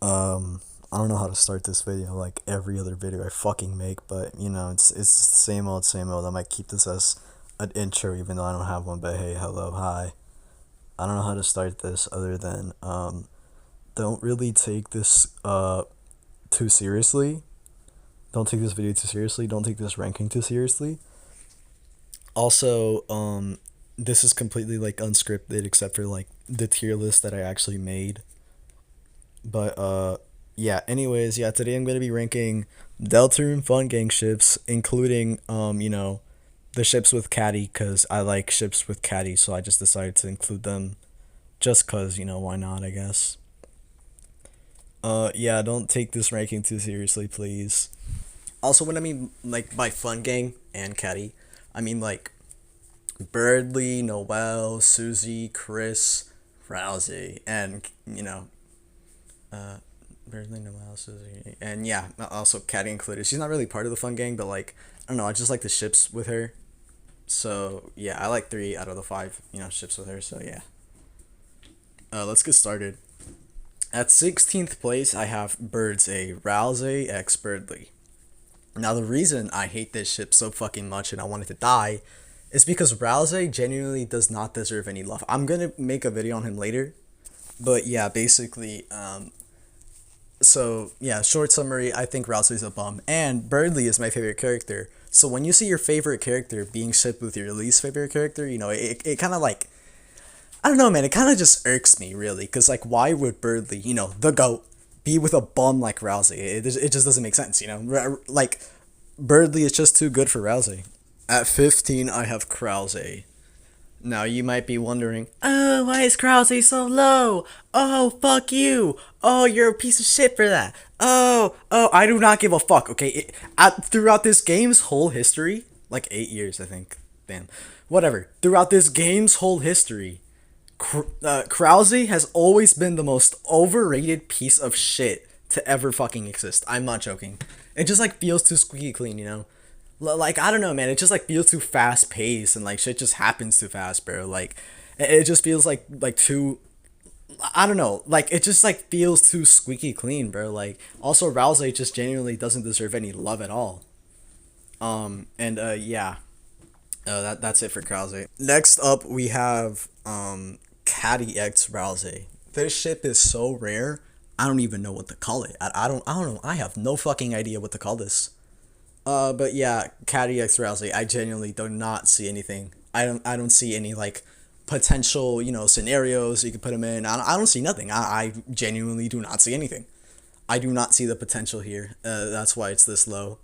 I don't know how to start this video like every other video I fucking make, but it's the same old, same old. I might keep this as an intro even though I don't have one, but hey, hello, hi. I don't know how to start this other than don't really take this too seriously. Don't take this video too seriously. Don't take this ranking too seriously. Also, this is completely like unscripted except for like the tier list that I actually made. But yeah, anyways, yeah, today I'm gonna be ranking Deltarune fun gang ships, including the ships with Caddy, cause I like ships with Caddy, so I just decided to include them just cause, why not, I guess. Yeah, don't take this ranking too seriously, please. Also, when I mean like by fun gang and Caddy, I mean like Birdly, Noel, Susie, Chris, Rousey, and uh, Birdly, Noel, Susie, and yeah, also Caddy included. She's not really part of the fun gang, but like I don't know, I just like the ships with her. So yeah, I like three out of the five, ships with her. So yeah, let's get started. At 16th place, I have Birds A, Rousey x Birdly. Now the reason I hate this ship so fucking much and I want it to die is because Rousey genuinely does not deserve any love. I'm gonna make a video on him later, but yeah, basically, so yeah, short summary, I think Rousey's a bum, and Birdly is my favorite character. So when you see your favorite character being shipped with your least favorite character, it kind of like, I don't know, man, it kind of just irks me, really, because like, why would Birdly, the GOAT, be with a bum like Rousey? It just doesn't make sense, like, Birdly is just too good for Rousey. At 15, I have Krause. Now you might be wondering, oh, why is Krause so low? Oh, fuck you. Oh, you're a piece of shit for that. Oh, I do not give a fuck. Okay, throughout this game's whole history, like 8 years, I think. Damn, whatever. Throughout this game's whole history, Krause has always been the most overrated piece of shit to ever fucking exist. I'm not joking. It just like feels too squeaky clean. Like I don't know, man. It just like feels too fast paced and like shit just happens too fast, bro. Like it just feels like too. I don't know. Like it just like feels too squeaky clean, bro. Like also Rousey just genuinely doesn't deserve any love at all. And yeah. That's it for Krause. Next up we have Caddy X Rousey. This ship is so rare. I don't even know what to call it. I don't know. I have no fucking idea what to call this. But yeah, Caddy X Rousey. I genuinely do not see anything. I don't see any like potential scenarios you could put him in. I don't see nothing. I genuinely do not see anything. I do not see the potential here. That's why it's this low.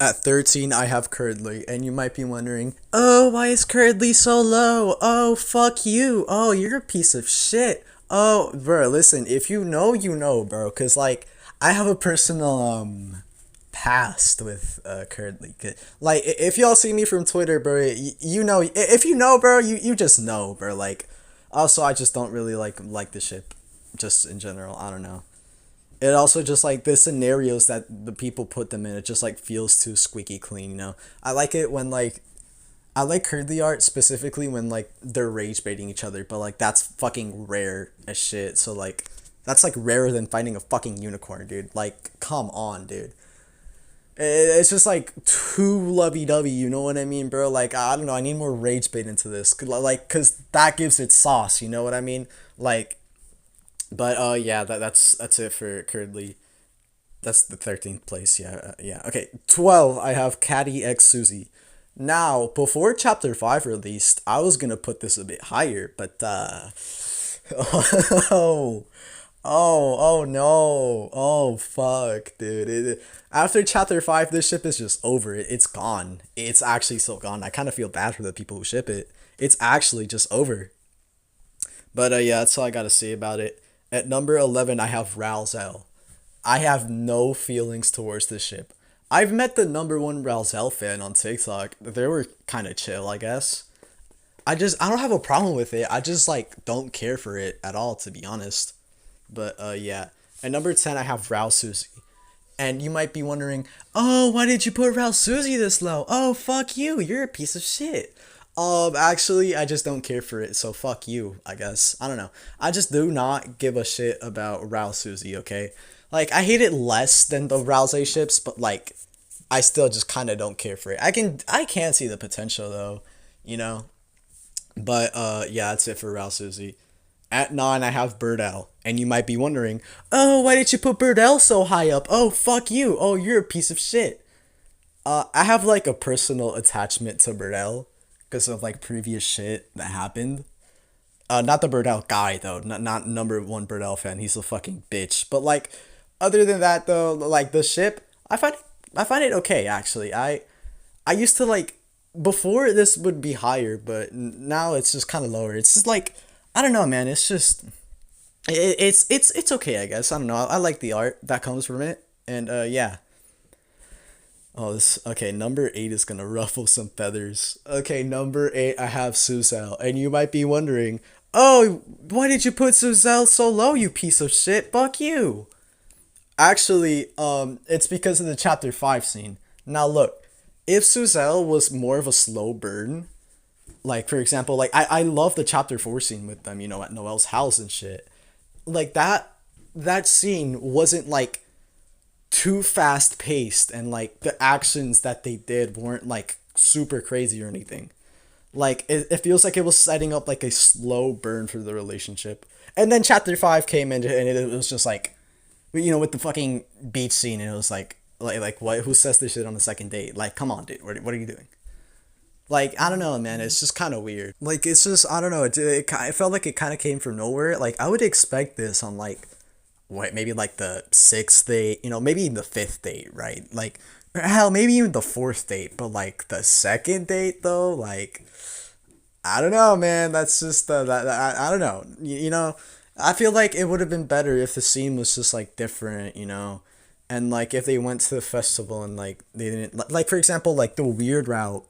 At 13, I have Curdly, and you might be wondering, oh, why is Curdly so low? Oh, fuck you. Oh, you're a piece of shit. Oh, bro, listen, if you know, you know, bro, because, like, I have a personal, past with, Curdly. Like, if y'all see me from Twitter, bro, you know, if you know, bro, you just know, bro, like, also, I just don't really, like the ship, just in general, I don't know. It also just like the scenarios that the people put them in, it just like feels too squeaky clean. I like it when like I like Curdly art specifically when like they're rage baiting each other, but like that's fucking rare as shit. So like that's like rarer than finding a fucking unicorn, dude. Like come on, dude. It's just like too lovey dovey, you know what I mean, bro? Like I don't know, I need more rage bait into this, like, cause that gives it sauce, you know what I mean? Like, but yeah, that's it for Curdly. That's the 13th place. Yeah, yeah. Okay, 12. I have Caddy X Susie. Now, before Chapter 5 released, I was gonna put this a bit higher, but oh, oh no, oh fuck, dude. After Chapter 5, this ship is just over. It's gone. It's actually so gone. I kind of feel bad for the people who ship it. It's actually just over. But yeah, that's all I gotta say about it. At number 11, I have Ralzel. I have no feelings towards this ship. I've met the number one Ralzel fan on TikTok. They were kind of chill, I guess. I don't have a problem with it. I just like don't care for it at all, to be honest. But yeah. At number 10, I have Rao Susie. And you might be wondering, oh, why did you put Rao Susie this low? Oh, fuck you. You're a piece of shit. Actually, I just don't care for it, so fuck you, I guess. I don't know. I just do not give a shit about Rao Suzy, okay? Like, I hate it less than the Rousey ships, but, like, I still just kind of don't care for it. I can see the potential, though, you know? But, yeah, that's it for Rao Suzy. At 9, I have Birdell. And you might be wondering, oh, why did you put Birdell so high up? Oh, fuck you. Oh, you're a piece of shit. I have like a personal attachment to Birdell because of like previous shit that happened. Not the Birdell guy though, not number one Birdell fan. He's a fucking bitch. But like, other than that though, like the ship, I find it okay actually. I used to like before this would be higher, but now it's just kind of lower. It's just like I don't know, man. It's just it's okay, I guess. I don't know. I like the art that comes from it, and yeah. Oh, this okay. Number 8 is gonna ruffle some feathers. Okay, number 8, I have Suzel, and you might be wondering, oh, why did you put Suzel so low, you piece of shit? Fuck you. Actually, it's because of the chapter 5 scene. Now look, if Suzel was more of a slow burn, like for example, like I love the chapter 4 scene with them, at Noel's house and shit. Like that scene wasn't like too fast paced and like the actions that they did weren't like super crazy or anything. Like it feels like it was setting up like a slow burn for the relationship. And then chapter 5 came in and it was just like with the fucking beach scene and it was like what who says this shit on the second date? Like come on dude, what are you doing? Like I don't know man, it's just kind of weird. Like it's just I don't know, it felt like it kind of came from nowhere. Like I would expect this on like what maybe like the sixth date, maybe even the fifth date, right? Like or hell, maybe even the fourth date, but like the second date though, like I don't know, man. That's just I don't know. I feel like it would have been better if the scene was just like different, and like if they went to the festival and like they didn't like for example like the weird route,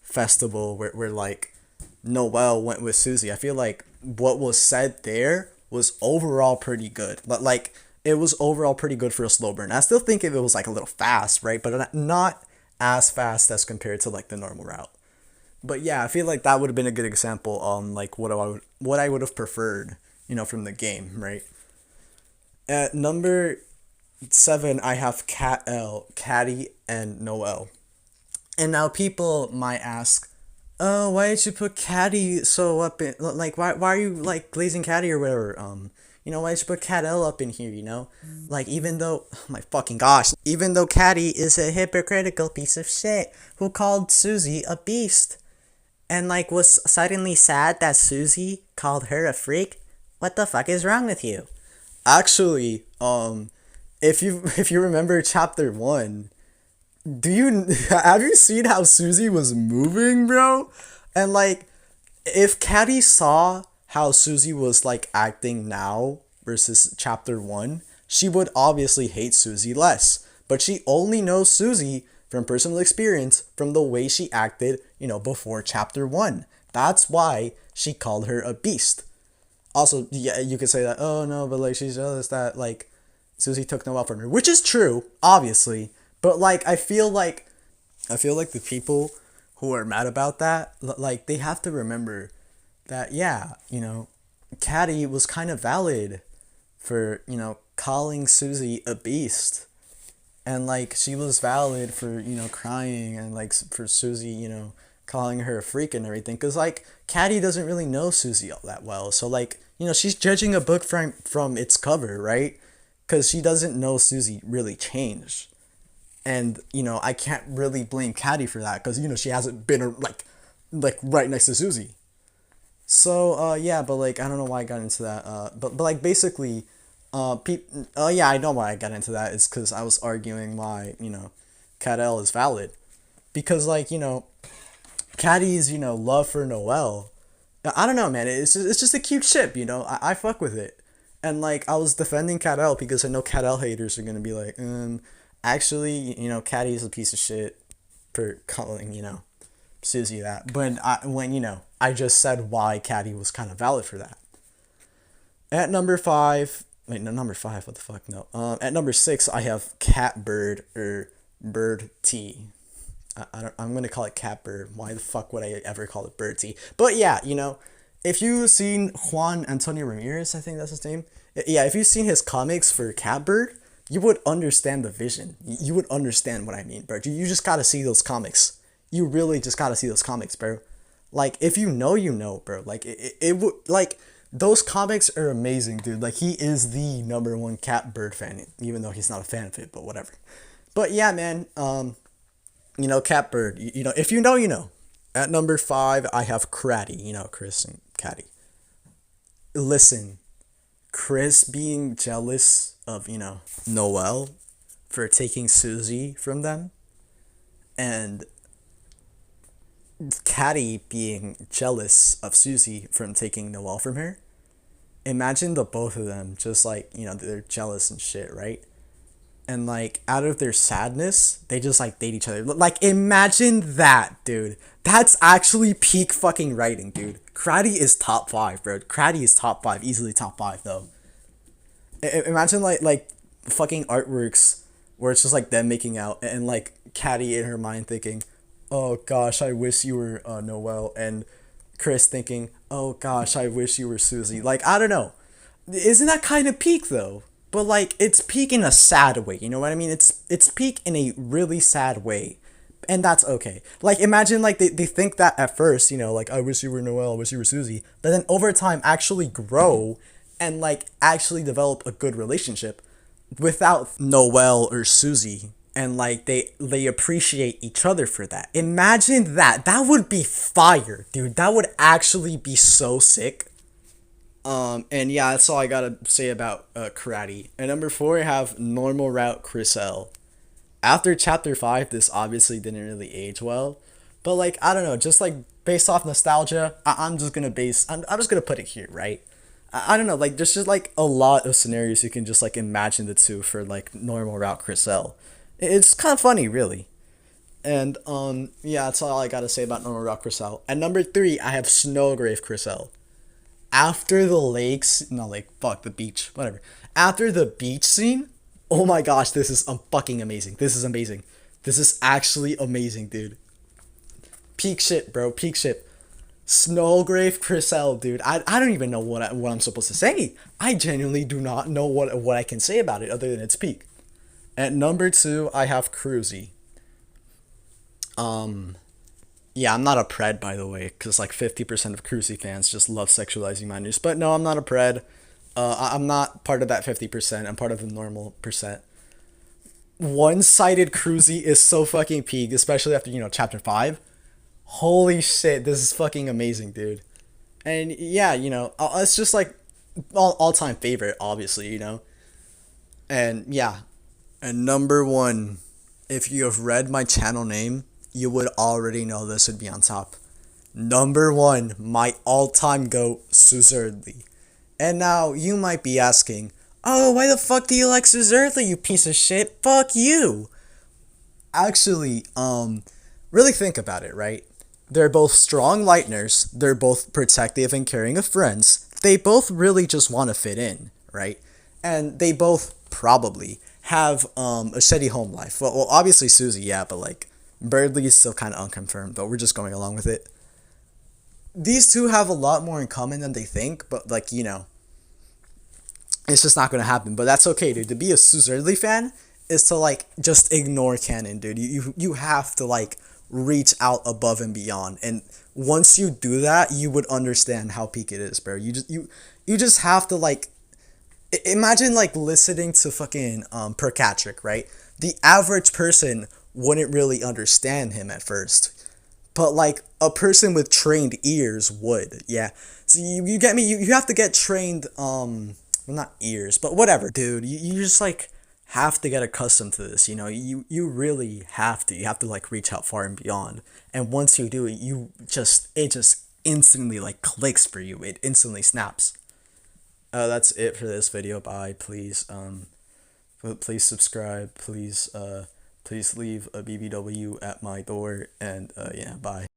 festival where like Noel went with Susie. I feel like what was said there was overall pretty good. But like it was overall pretty good for a slow burn. I still think if it was like a little fast, right? But not as fast as compared to like the normal route. But yeah, I feel like that would have been a good example on like what I would have preferred, from the game, right? At number 7, I have Cat L, Caddy, and Noel. And now people might ask, oh, why did you put Caddy so up in like why are you like glazing Caddy or whatever? Why did you put Cat L up in here? Like even though oh my fucking gosh, even though Caddy is a hypocritical piece of shit who called Susie a beast, and like was suddenly sad that Susie called her a freak. What the fuck is wrong with you? Actually, if you remember chapter 1, do you have you seen how Susie was moving, bro? And like if Caddy saw how Susie was like acting now versus chapter 1, she would obviously hate Susie less. But she only knows Susie from personal experience from the way she acted, before chapter 1. That's why she called her a beast. Also, yeah, you could say that, oh no, but like she's jealous that like Susie took Noel from her, which is true, obviously. But like I feel like the people who are mad about that, like they have to remember that yeah, Caddy was kind of valid for, calling Susie a beast. And like she was valid for, crying and like for Susie, calling her a freak and everything cuz like Caddy doesn't really know Susie all that well. So like, she's judging a book from its cover, right? Cuz she doesn't know Susie really changed. And I can't really blame Caddy for that because she hasn't been like right next to Susie. So yeah, but like I don't know why I got into that. But like basically, yeah, I know why I got into that. It's because I was arguing why Cadell is valid, because like Caddy's love for Noel. I don't know, man. It's just a cute ship. I fuck with it. And like I was defending Cadell because I know Cadell haters are gonna be like, actually, Caddy's a piece of shit for calling, Susie that. But I just said why Caddy was kind of valid for that. At number 5, wait, no, number 5, what the fuck, no. At number 6, I have Catbird or Bird T. I'm gonna call it Catbird. Why the fuck would I ever call it Birdie? But yeah, you know, if you've seen Juan Antonio Ramirez, I think that's his name. Yeah, if you've seen his comics for Catbird, you would understand the vision. You would understand what I mean, bro. You just gotta see those comics. You really just gotta see those comics, bro. Like, if you know, you know, bro. Like, it would, like, those comics are amazing, dude. Like, he is the number one Catbird fan, even though he's not a fan of it, but whatever. But yeah, man, you know, Catbird, you know, if you know, you know. At number 5, I have Cratty, you know, Chris and Catty. Listen, Chris being jealous of, you know, Noelle for taking Susie from them, and Catty being jealous of Susie from taking Noelle from her. Imagine the both of them just like, you know, they're jealous and shit, right? And like out of their sadness, they just like date each other. Like imagine that, dude. That's actually peak fucking writing, dude. Cratty is top 5, bro. Cratty is top 5, easily top 5 though. Imagine like fucking artworks where it's just like them making out and like Catty in her mind thinking, "Oh gosh, I wish you were Noelle," and Chris thinking, "Oh gosh, I wish you were Susie." Like I don't know, isn't that kind of peak though? But like it's peak in a sad way. You know what I mean? It's peak in a really sad way, and that's okay. Like imagine like they think that at first, you know, like I wish you were Noelle, I wish you were Susie, but then over time actually grow and like actually develop a good relationship without Noelle or Susie, and like they appreciate each other for that. Imagine that. That would be fire, dude. That would actually be so sick. And yeah, that's all I gotta say about Karate. At number 4, I have Normal Route Chriselle. After chapter 5, this obviously didn't really age well, but like I don't know, just like based off nostalgia, I'm just gonna I'm just gonna put it here, right? I don't know, like there's just like a lot of scenarios you can just like imagine the two for like Normal Route Chriselle. It's kind of funny, really. And yeah, that's all I gotta say about Normal Route Chriselle. At number 3, I have Snowgrave Chriselle. After the lakes, no lake, fuck the beach, whatever. After the beach scene, oh my gosh, this is fucking amazing. This is amazing. This is actually amazing, dude. Peak shit, bro. Peak shit. Snowgrave Chriselle, dude. I don't even know what I'm supposed to say. I genuinely do not know what I can say about it other than it's peak. At number 2, I have Cruzy. Yeah, I'm not a pred, by the way, because like 50% of Cruzy fans just love sexualizing minors. But no, I'm not a pred. I'm not part of that 50%. I'm part of the normal percent. One-sided Cruzy is so fucking peak, especially after, you know, chapter 5. Holy shit, this is fucking amazing, dude. And yeah, you know, it's just like all-time favorite, obviously, you know. And yeah, and number 1, if you have read my channel name, you would already know this would be on top. Number 1, my all-time GOAT, suserdly. And now you might be asking, "Oh, why the fuck do you like suserdly, you piece of shit? Fuck you." Actually, really think about it, right? They're both strong lighteners, they're both protective and caring of friends, they both really just want to fit in, right? And they both probably have a steady home life. Well, obviously Susie, yeah, but like Birdly is still kind of unconfirmed, but we're just going along with it. These two have a lot more in common than they think, but like, you know, it's just not going to happen. But that's okay, dude. To be a suserdly fan is to like just ignore canon, dude. You have to like reach out above and beyond, and once you do that, you would understand how peak it is, bro. You just have to like imagine like listening to fucking Perkatrick, right? The average person wouldn't really understand him at first, but like a person with trained ears would. Yeah, so you get me. You have to get trained well, not ears, but whatever, dude. You just like have to get accustomed to this, you know. You really have to. You have to like reach out far and beyond, and once you do it, it just instantly like clicks for you. It instantly snaps. That's it for this video. Bye. Please subscribe. Please leave a BBW at my door, and yeah, bye.